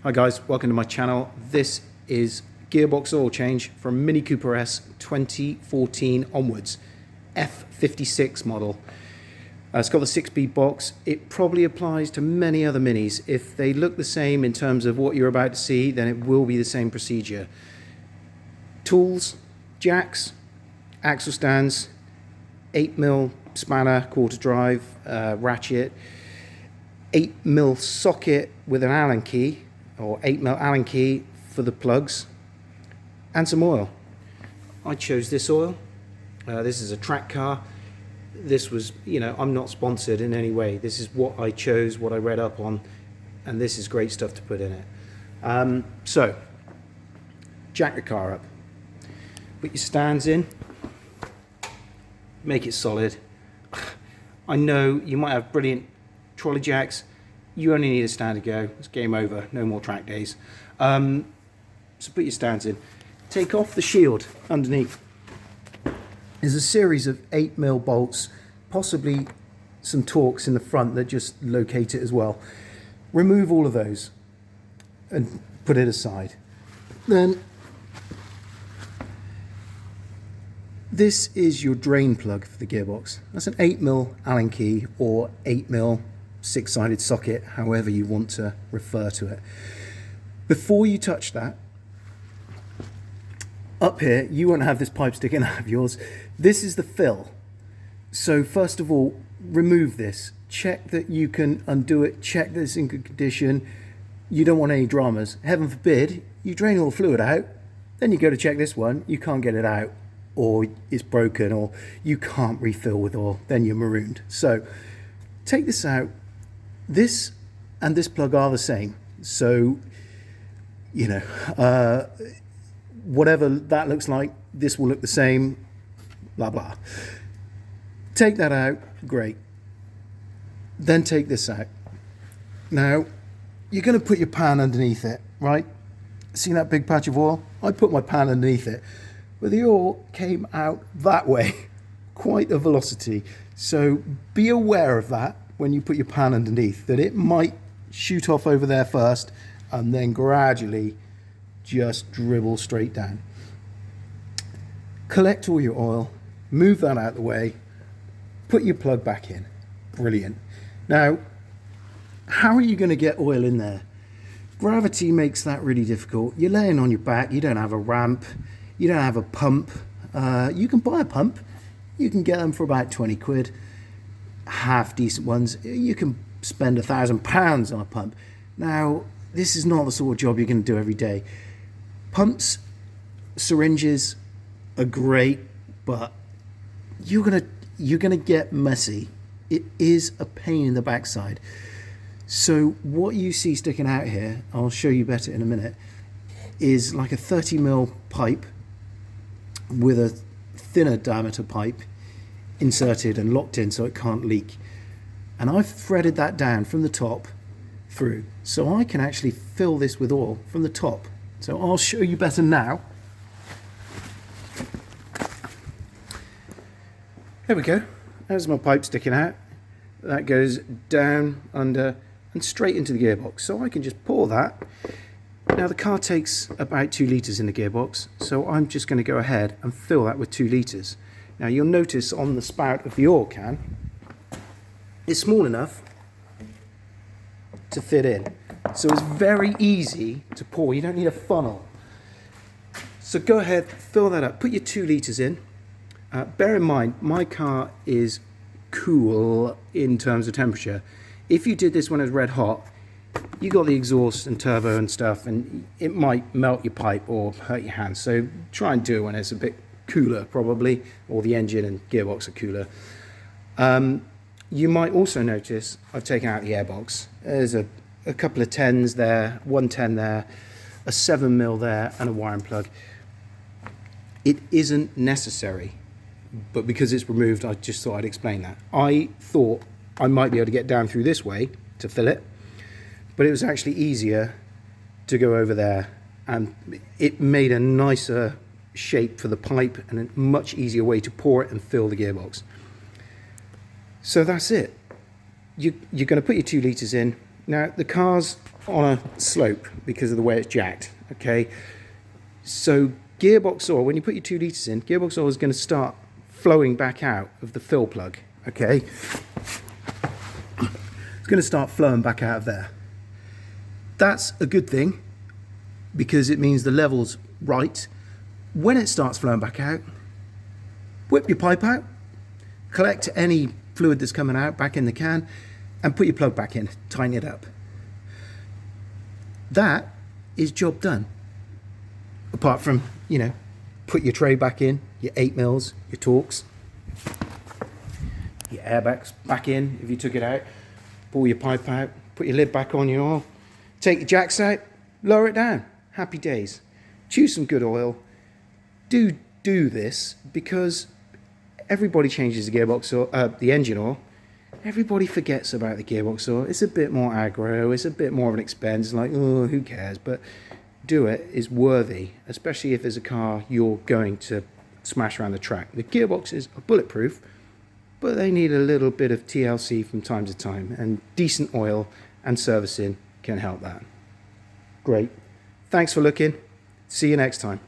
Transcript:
Hi guys, welcome to my channel. This is gearbox oil change from Mini Cooper S 2014 onwards, F56 model. It's got the 6-speed box. It probably applies to many other Minis. If they look the same in terms of what you're about to see, then it will be the same procedure. Tools, jacks, axle stands, 8mm spanner, quarter drive, ratchet, 8mm socket with an Allen key, or 8mm Allen key for the plugs, and some oil. I chose this oil. This is a track car. This was, I'm not sponsored in any way. This is what I chose, what I read up on, and this is great stuff to put in it. So, jack the car up. Put your stands in. Make it solid. I know you might have brilliant trolley jacks. You only need a stand to go. It's game over. No more track days. So put your stands in. Take off the shield underneath. There's a series of 8mm bolts, possibly some Torx in the front that just locate it as well. Remove all of those and put it aside. Then this is your drain plug for the gearbox. That's an 8mm Allen key or 8mm 6-sided socket, however you want to refer to it. Before you touch that, up here, you won't have this pipe sticking out of yours. This is the fill. So first of all, remove this. Check that you can undo it. Check that it's in good condition. You don't want any dramas. Heaven forbid, you drain all the fluid out, then you go to check this one, you can't get it out, or it's broken, or you can't refill with oil, then you're marooned. So take this out. This and this plug are the same. So, whatever that looks like, this will look the same, blah, blah. Take that out, great. Then take this out. Now, you're gonna put your pan underneath it, right? See that big patch of oil? I put my pan underneath it, but the oil came out that way, quite a velocity. So be aware of that when you put your pan underneath, that it might shoot off over there first and then gradually just dribble straight down. Collect all your oil, move that out of the way, put your plug back in. Brilliant. Now, how are you going to get oil in there? Gravity makes that really difficult. You're laying on your back, you don't have a ramp, you don't have a pump. You can buy a pump, you can get them for about 20 quid. Half decent ones. You can spend £1,000 on a pump. Now, this is not the sort of job you're going to do every day. Pumps, syringes are great, but you're gonna get messy. It is a pain in the backside. So what you see sticking out here, I'll show you better in a minute, is like a 30mm pipe with a thinner diameter pipe inserted and locked in so it can't leak. And I've threaded that down from the top through, so I can actually fill this with oil from the top. So I'll show you better now. There we go. There's my pipe sticking out. That goes down, under, and straight into the gearbox. So I can just pour that. Now the car takes about 2 litres in the gearbox, so I'm just going to go ahead and fill that with 2 litres. Now you'll notice on the spout of the oil can, it's small enough to fit in. So it's very easy to pour. You don't need a funnel. So go ahead, fill that up. Put your 2 litres in. Bear in mind, my car is cool in terms of temperature. If you did this when it was red hot, you got the exhaust and turbo and stuff, and it might melt your pipe or hurt your hands. So try and do it when it's a bit cooler, probably, or the engine and gearbox are cooler. You might also notice I've taken out the airbox. There's a couple of 10s there, 110 there, a 7mm there, and a wiring plug. It isn't necessary, but because it's removed, I just thought I'd explain that. I thought I might be able to get down through this way to fill it, but it was actually easier to go over there, and it made a nicer shape for the pipe and a much easier way to pour it and fill the gearbox. So that's it. You're going to put your 2 litres in. Now the car's on a slope because of the way it's jacked, okay? So gearbox oil, when you put your 2 litres in, gearbox oil is going to start flowing back out of the fill plug, okay? It's going to start flowing back out of there. That's a good thing because it means the level's right. When it starts flowing back out, whip your pipe out, collect any fluid that's coming out back in the can, and put your plug back in, tighten it up. That is job done. Apart from, you know, put your tray back in, your 8mm, your Torx, your airbags back in if you took it out, pull your pipe out, put your lid back on your oil, take your jacks out, lower it down. Happy days. Choose some good oil. Do this because everybody changes the gearbox oil, the engine oil. Everybody forgets about the gearbox oil. It's a bit more aggro, it's a bit more of an expense, like, oh, who cares? But do it is worthy, especially if there's a car you're going to smash around the track. The gearboxes are bulletproof, but they need a little bit of TLC from time to time, and decent oil and servicing can help that. Great. Thanks for looking. See you next time.